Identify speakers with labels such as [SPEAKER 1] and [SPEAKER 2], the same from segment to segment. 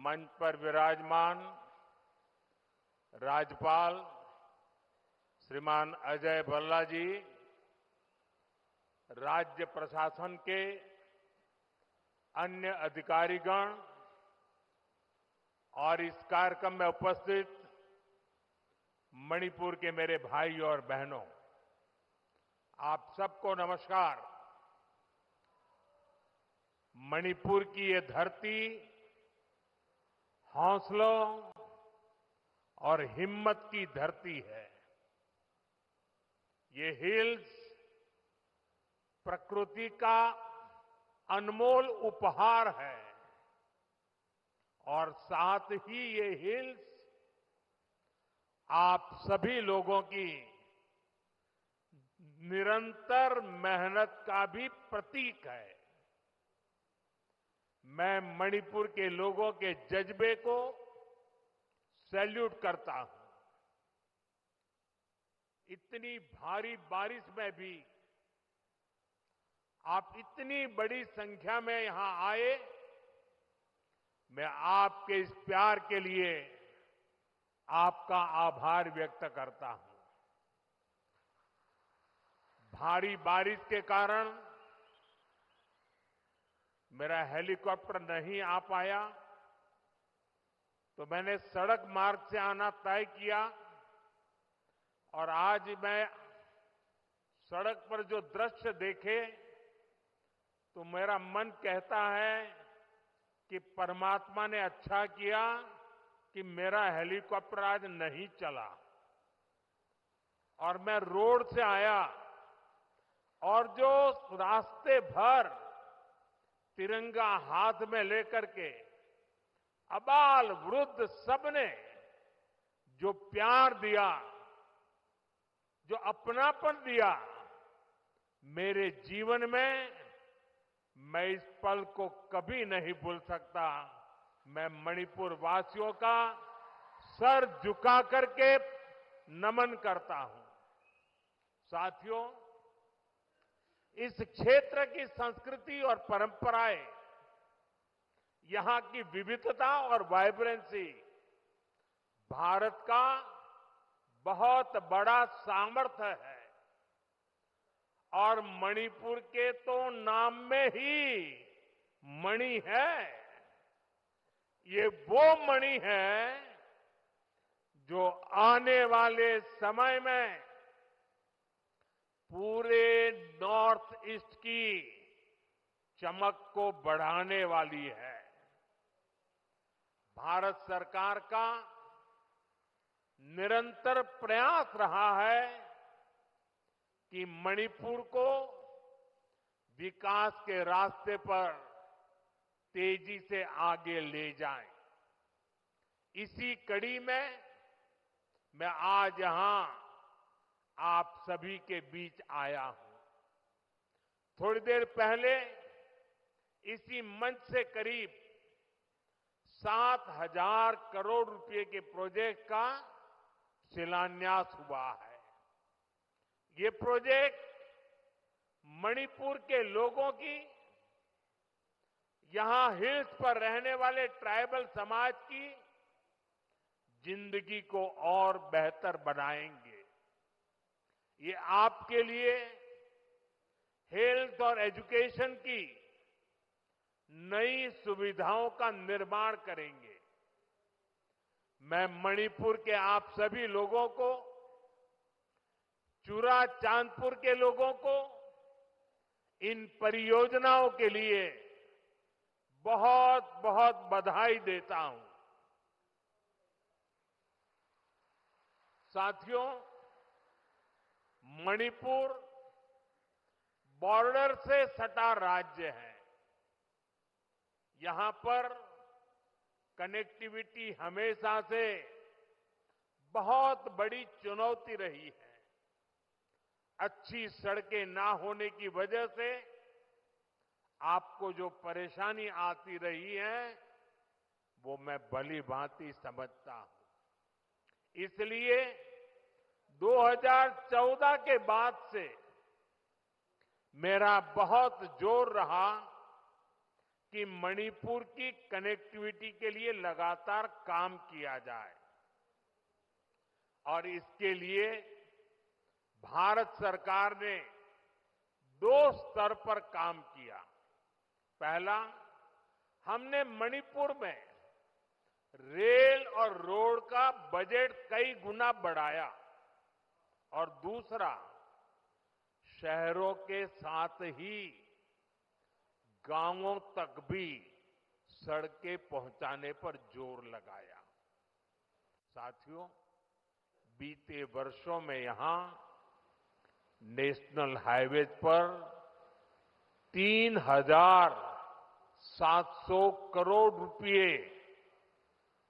[SPEAKER 1] मंच पर विराजमान राज्यपाल श्रीमान अजय भल्ला जी, राज्य प्रशासन के अन्य अधिकारीगण और इस कार्यक्रम में उपस्थित मणिपुर के मेरे भाई और बहनों, आप सबको नमस्कार। मणिपुर की ये धरती हौसलों और हिम्मत की धरती है। ये हिल्स प्रकृति का अनमोल उपहार है और साथ ही ये हिल्स आप सभी लोगों की निरंतर मेहनत का भी प्रतीक है। मैं मणिपुर के लोगों के जज्बे को सैल्यूट करता हूं। इतनी भारी बारिश में भी आप इतनी बड़ी संख्या में यहां आए, मैं आपके इस प्यार के लिए आपका आभार व्यक्त करता हूं। भारी बारिश के कारण मेरा हेलीकॉप्टर नहीं आ पाया, तो मैंने सड़क मार्ग से आना तय किया और आज मैं सड़क पर जो दृश्य देखे तो मेरा मन कहता है कि परमात्मा ने अच्छा किया कि मेरा हेलीकॉप्टर आज नहीं चला और मैं रोड से आया और जो रास्ते भर तिरंगा हाथ में लेकर के अबाल वृद्ध सबने जो प्यार दिया, जो अपनापन दिया, मेरे जीवन में मैं इस पल को कभी नहीं भूल सकता। मैं मणिपुर वासियों का सर झुका करके नमन करता हूं। साथियों, इस क्षेत्र की संस्कृति और परंपराएं, यहां की विविधता और वाइब्रेंसी भारत का बहुत बड़ा सामर्थ्य है और मणिपुर के तो नाम में ही मणि है। ये वो मणि है जो आने वाले समय में पूरे नॉर्थ ईस्ट की चमक को बढ़ाने वाली है। भारत सरकार का निरंतर प्रयास रहा है कि मणिपुर को विकास के रास्ते पर तेजी से आगे ले जाएं। इसी कड़ी में मैं आज यहां आप सभी के बीच आया हूं। थोड़ी देर पहले इसी मंच से करीब 7,000 करोड़ रुपए के प्रोजेक्ट का शिलान्यास हुआ है। ये प्रोजेक्ट मणिपुर के लोगों की, यहां हिल्स पर रहने वाले ट्राइबल समाज की जिंदगी को और बेहतर बनाएंगे। ये आपके लिए हेल्थ और एजुकेशन की नई सुविधाओं का निर्माण करेंगे। मैं मणिपुर के आप सभी लोगों को, चुरा चांदपुर के लोगों को इन परियोजनाओं के लिए बहुत बहुत बधाई देता हूं। साथियों, मणिपुर बॉर्डर से सटा राज्य है। यहां पर कनेक्टिविटी हमेशा से बहुत बड़ी चुनौती रही है। अच्छी सड़कें ना होने की वजह से आपको जो परेशानी आती रही है, वो मैं भली भांति समझता हूं। इसलिए 2014 के बाद से मेरा बहुत जोर रहा कि मणिपुर की कनेक्टिविटी के लिए लगातार काम किया जाए और इसके लिए भारत सरकार ने 2 स्तर पर काम किया। पहला, हमने मणिपुर में रेल और रोड का बजट कई गुना बढ़ाया और दूसरा, शहरों के साथ ही गांवों तक भी सड़कें पहुंचाने पर जोर लगाया। साथियों, बीते वर्षों में यहां नेशनल हाईवेज पर 3,700 करोड़ रुपए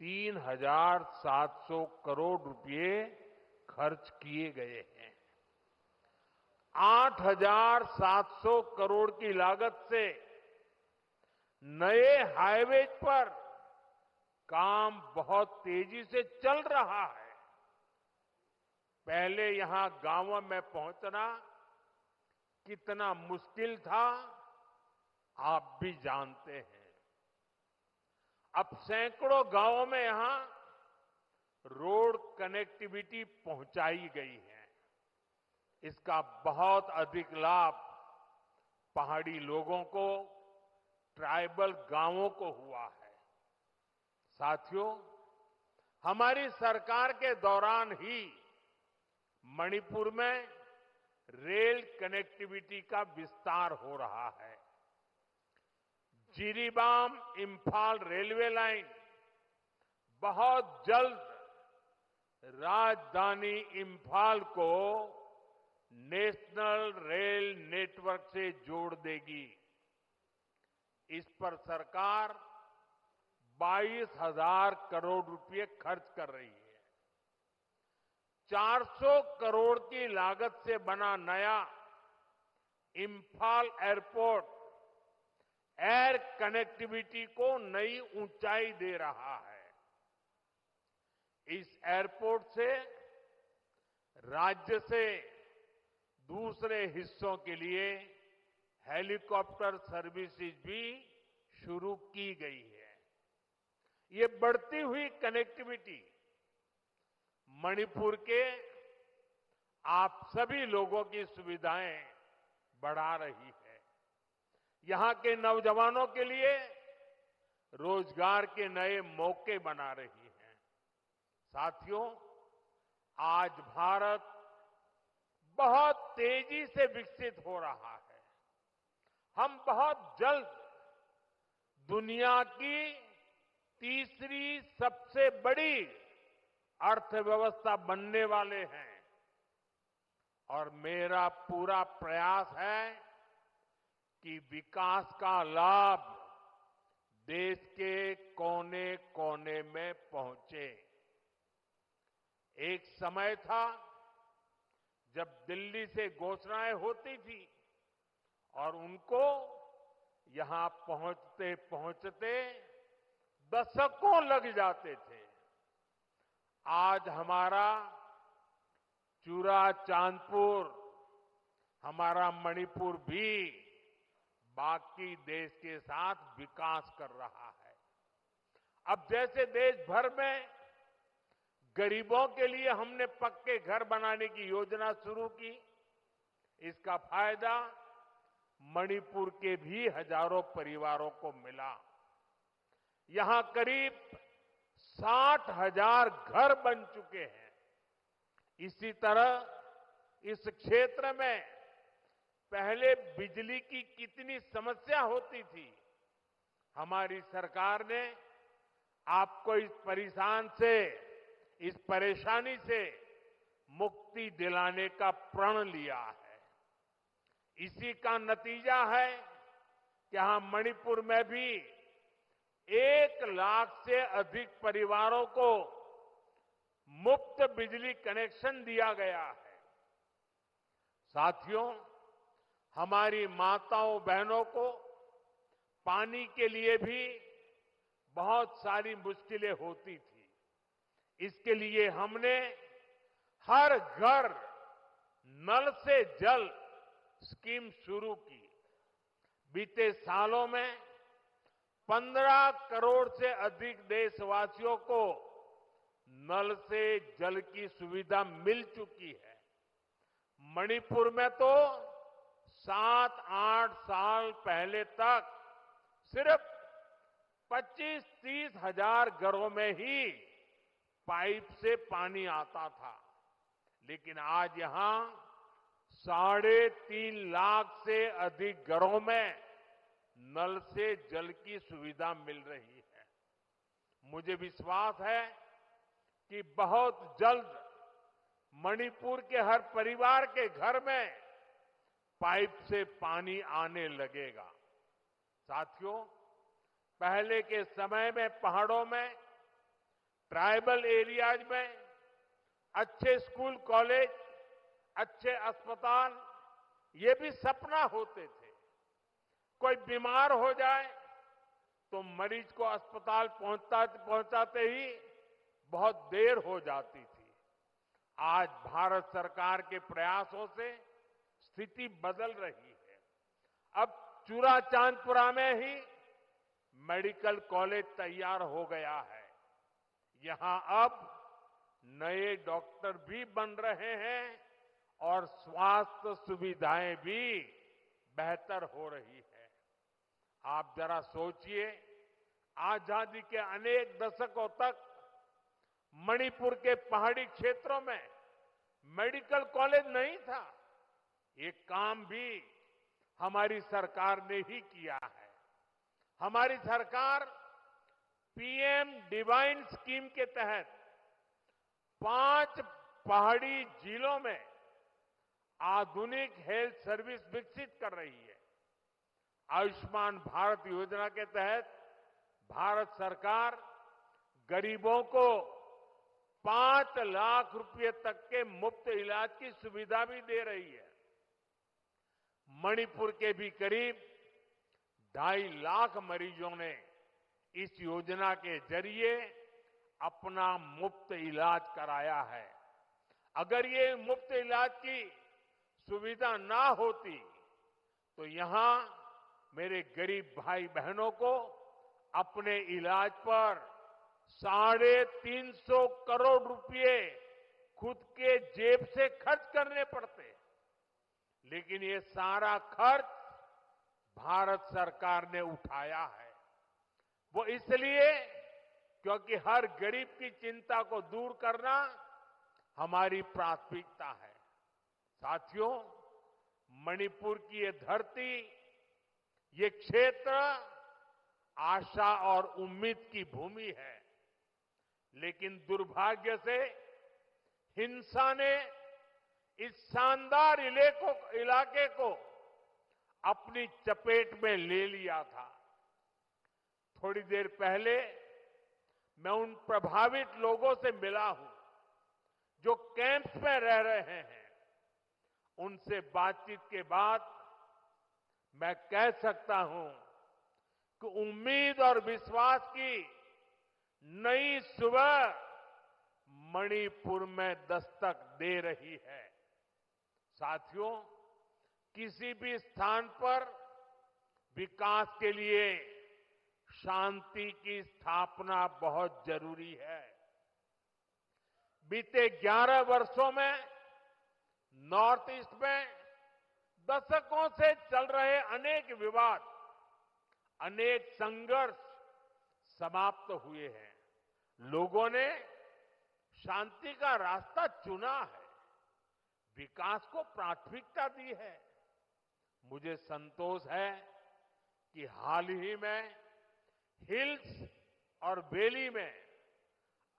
[SPEAKER 1] 3,700 करोड़ रुपए खर्च किए गए हैं। 8,700 करोड़ की लागत से नए हाईवे पर काम बहुत तेजी से चल रहा है। पहले यहां गांवों में पहुंचना कितना मुश्किल था, आप भी जानते हैं। अब सैकड़ों गांवों में यहां रोड कनेक्टिविटी पहुंचाई गई है। इसका बहुत अधिक लाभ पहाड़ी लोगों को, ट्राइबल गांवों को हुआ है। साथियों, हमारी सरकार के दौरान ही मणिपुर में रेल कनेक्टिविटी का विस्तार हो रहा है। जिरीबाम इंफाल रेलवे लाइन बहुत जल्द राजधानी इंफाल को नेशनल रेल नेटवर्क से जोड़ देगी। इस पर सरकार 22,000 करोड़ रुपए खर्च कर रही है। 400 करोड़ की लागत से बना नया इंफाल एयरपोर्ट एयर कनेक्टिविटी को नई ऊंचाई दे रहा है। इस एयरपोर्ट से राज्य से दूसरे हिस्सों के लिए हेलीकॉप्टर सर्विसेज भी शुरू की गई है। ये बढ़ती हुई कनेक्टिविटी मणिपुर के आप सभी लोगों की सुविधाएं बढ़ा रही है। यहां के नौजवानों के लिए रोजगार के नए मौके बना रही है। साथियों, आज भारत बहुत तेजी से विकसित हो रहा है। हम बहुत जल्द दुनिया की तीसरी सबसे बड़ी अर्थव्यवस्था बनने वाले हैं और मेरा पूरा प्रयास है कि विकास का लाभ देश के कोने कोने में पहुंचे। एक समय था जब दिल्ली से घोषणाएं होती थी और उनको यहां पहुंचते पहुंचते दशकों लग जाते थे। आज हमारा चूरा चांदपुर, हमारा मणिपुर भी बाकी देश के साथ विकास कर रहा है। अब जैसे देश भर में गरीबों के लिए हमने पक्के घर बनाने की योजना शुरू की, इसका फायदा मणिपुर के भी हजारों परिवारों को मिला। यहां करीब 60,000 घर बन चुके हैं। इसी तरह इस क्षेत्र में पहले बिजली की कितनी समस्या होती थी। हमारी सरकार ने आपको इस परेशानी से मुक्ति दिलाने का प्रण लिया है। इसी का नतीजा है कि यहां मणिपुर में भी 1 लाख से अधिक परिवारों को मुफ्त बिजली कनेक्शन दिया गया है। साथियों, हमारी माताओं बहनों को पानी के लिए भी बहुत सारी मुश्किलें होती थी। इसके लिए हमने हर घर नल से जल स्कीम शुरू की। बीते सालों में 15 करोड़ से अधिक देशवासियों को नल से जल की सुविधा मिल चुकी है। मणिपुर में तो 7-8 साल पहले तक सिर्फ 25-30 हजार घरों में ही पाइप से पानी आता था, लेकिन आज यहां 3.5 लाख से अधिक घरों में नल से जल की सुविधा मिल रही है। मुझे विश्वास है कि बहुत जल्द मणिपुर के हर परिवार के घर में पाइप से पानी आने लगेगा। साथियों, पहले के समय में पहाड़ों में, ट्राइबल एरियाज में अच्छे स्कूल कॉलेज, अच्छे अस्पताल, ये भी सपना होते थे। कोई बीमार हो जाए तो मरीज को अस्पताल पहुंचाते ही बहुत देर हो जाती थी। आज भारत सरकार के प्रयासों से स्थिति बदल रही है। अब चूराचांदपुरा में ही मेडिकल कॉलेज तैयार हो गया है। यहां अब नए डॉक्टर भी बन रहे हैं और स्वास्थ्य सुविधाएं भी बेहतर हो रही है। आप जरा सोचिए, आजादी के अनेक दशकों तक मणिपुर के पहाड़ी क्षेत्रों में मेडिकल कॉलेज नहीं था। ये काम भी हमारी सरकार ने ही किया है। हमारी सरकार पीएम डिवाइन स्कीम के तहत 5 पहाड़ी जिलों में आधुनिक हेल्थ सर्विस विकसित कर रही है। आयुष्मान भारत योजना के तहत भारत सरकार गरीबों को 5 लाख रुपए तक के मुफ्त इलाज की सुविधा भी दे रही है। मणिपुर के भी करीब 2.5 लाख मरीजों ने इस योजना के जरिए अपना मुफ्त इलाज कराया है। अगर ये मुफ्त इलाज की सुविधा ना होती तो यहां मेरे गरीब भाई बहनों को अपने इलाज पर 350 करोड़ रुपए खुद के जेब से खर्च करने पड़ते। लेकिन ये सारा खर्च भारत सरकार ने उठाया है। वो इसलिए क्योंकि हर गरीब की चिंता को दूर करना हमारी प्राथमिकता है। साथियों, मणिपुर की ये धरती, ये क्षेत्र आशा और उम्मीद की भूमि है। लेकिन दुर्भाग्य से हिंसा ने इस शानदार इलाके को अपनी चपेट में ले लिया था। थोड़ी देर पहले मैं उन प्रभावित लोगों से मिला हूं जो कैंप्स में रह रहे हैं। उनसे बातचीत के बाद मैं कह सकता हूं कि उम्मीद और विश्वास की नई सुबह मणिपुर में दस्तक दे रही है। साथियों, किसी भी स्थान पर विकास के लिए शांति की स्थापना बहुत जरूरी है। बीते 11 वर्षों में नॉर्थ ईस्ट में दशकों से चल रहे अनेक विवाद, अनेक संघर्ष समाप्त हुए हैं। लोगों ने शांति का रास्ता चुना है, विकास को प्राथमिकता दी है। मुझे संतोष है कि हाल ही में हिल्स और वैली में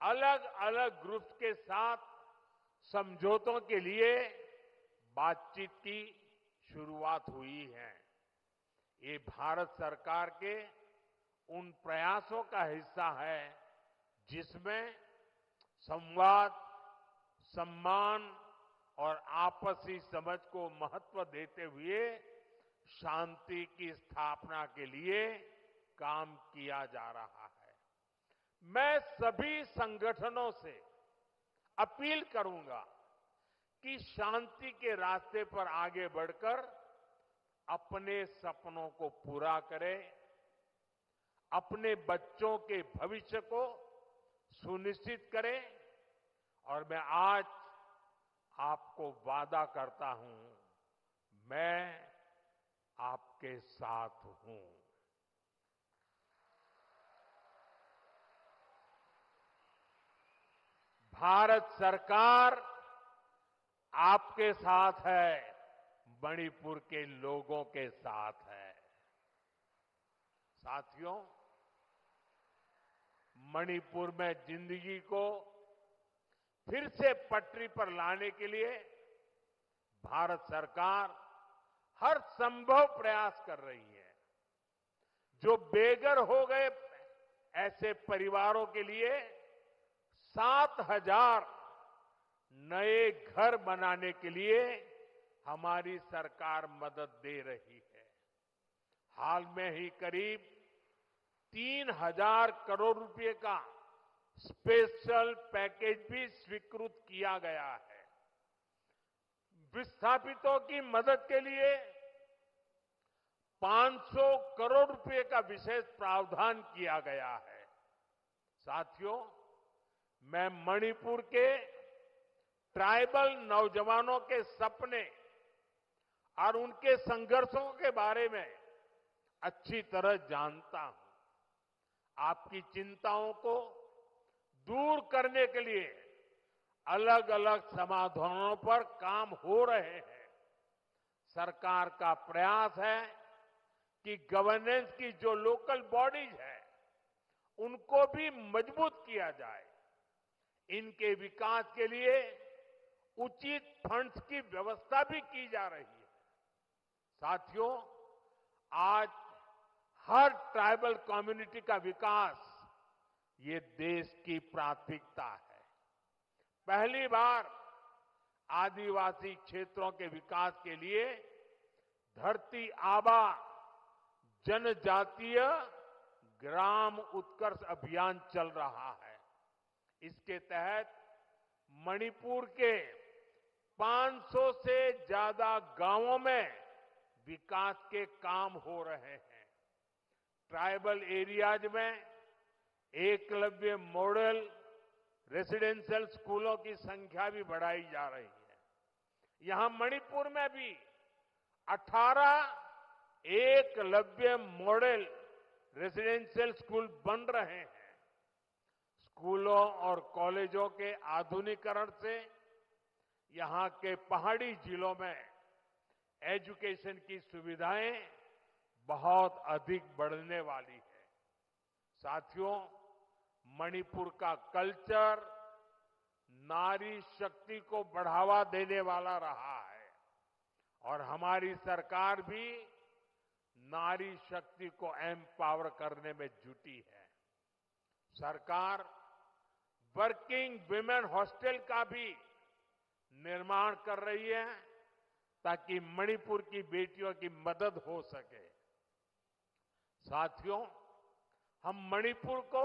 [SPEAKER 1] अलग अलग ग्रुप्स के साथ समझौतों के लिए बातचीत की शुरुआत हुई है। ये भारत सरकार के उन प्रयासों का हिस्सा है जिसमें संवाद, सम्मान और आपसी समझ को महत्व देते हुए शांति की स्थापना के लिए काम किया जा रहा है। मैं सभी संगठनों से अपील करूंगा कि शांति के रास्ते पर आगे बढ़कर अपने सपनों को पूरा करें, अपने बच्चों के भविष्य को सुनिश्चित करें। और मैं आज आपको वादा करता हूं, मैं आपके साथ हूं। भारत सरकार आपके साथ है, मणिपुर के लोगों के साथ है। साथियों, मणिपुर में जिंदगी को फिर से पटरी पर लाने के लिए भारत सरकार हर संभव प्रयास कर रही है। जो बेघर हो गए ऐसे परिवारों के लिए 7,000 नए घर बनाने के लिए हमारी सरकार मदद दे रही है। हाल में ही करीब 3,000 करोड़ रुपए का स्पेशल पैकेज भी स्वीकृत किया गया है। विस्थापितों की मदद के लिए 500 करोड़ रुपए का विशेष प्रावधान किया गया है। साथियों, मैं मणिपुर के ट्राइबल नौजवानों के सपने और उनके संघर्षों के बारे में अच्छी तरह जानता हूं। आपकी चिंताओं को दूर करने के लिए अलग अलग समाधानों पर काम हो रहे हैं। सरकार का प्रयास है कि गवर्नेंस की जो लोकल बॉडीज है उनको भी मजबूत किया जाए। इनके विकास के लिए उचित फंड्स की व्यवस्था भी की जा रही है। साथियों, आज हर ट्राइबल कम्युनिटी का विकास ये देश की प्राथमिकता है। पहली बार आदिवासी क्षेत्रों के विकास के लिए धरती आबा जनजातीय ग्राम उत्कर्ष अभियान चल रहा है। इसके तहत मणिपुर के 500 से ज्यादा गांवों में विकास के काम हो रहे हैं। ट्राइबल एरियाज में एकलव्य मॉडल रेसिडेंशियल स्कूलों की संख्या भी बढ़ाई जा रही है। यहां मणिपुर में भी 18 एकलव्य मॉडल रेसिडेंशियल स्कूल बन रहे हैं। स्कूलों और कॉलेजों के आधुनिकीकरण से यहां के पहाड़ी जिलों में एजुकेशन की सुविधाएं बहुत अधिक बढ़ने वाली है। साथियों, मणिपुर का कल्चर नारी शक्ति को बढ़ावा देने वाला रहा है और हमारी सरकार भी नारी शक्ति को एम्पावर करने में जुटी है। सरकार वर्किंग विमेन हॉस्टल का भी निर्माण कर रही है ताकि मणिपुर की बेटियों की मदद हो सके। साथियों, हम मणिपुर को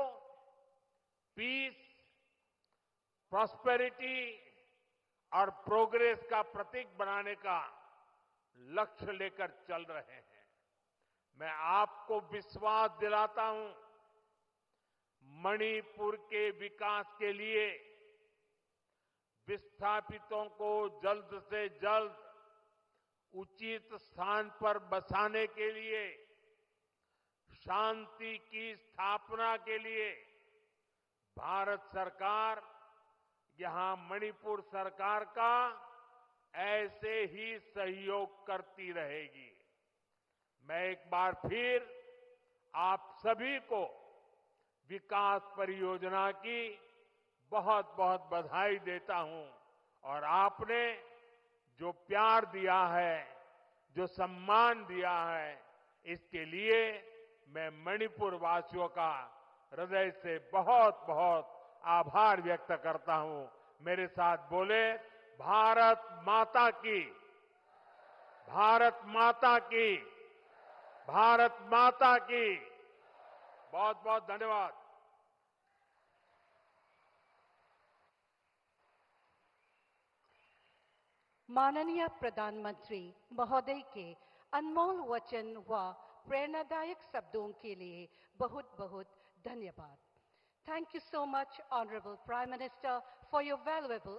[SPEAKER 1] पीस, प्रॉस्पेरिटी और प्रोग्रेस का प्रतीक बनाने का लक्ष्य लेकर चल रहे हैं। मैं आपको विश्वास दिलाता हूं, मणिपुर के विकास के लिए विस्थापितों को जल्द से जल्द उचित स्थान पर बसाने के लिए, शांति की स्थापना के लिए भारत सरकार यहां मणिपुर सरकार का ऐसे ही सहयोग करती रहेगी। मैं एक बार फिर आप सभी को विकास परियोजना की बहुत बहुत बधाई देता हूं और आपने जो प्यार दिया है, जो सम्मान दिया है, इसके लिए मैं मणिपुर वासियों का हृदय से बहुत बहुत आभार व्यक्त करता हूं। मेरे साथ बोले, भारत माता की, भारत माता की, भारत माता की। बहुत बहुत धन्यवाद।
[SPEAKER 2] माननीय प्रधानमंत्री महोदय के अनमोल वचन व प्रेरणादायक शब्दों के लिए बहुत बहुत धन्यवाद. Thank you so much, Honorable Prime Minister, for your valuable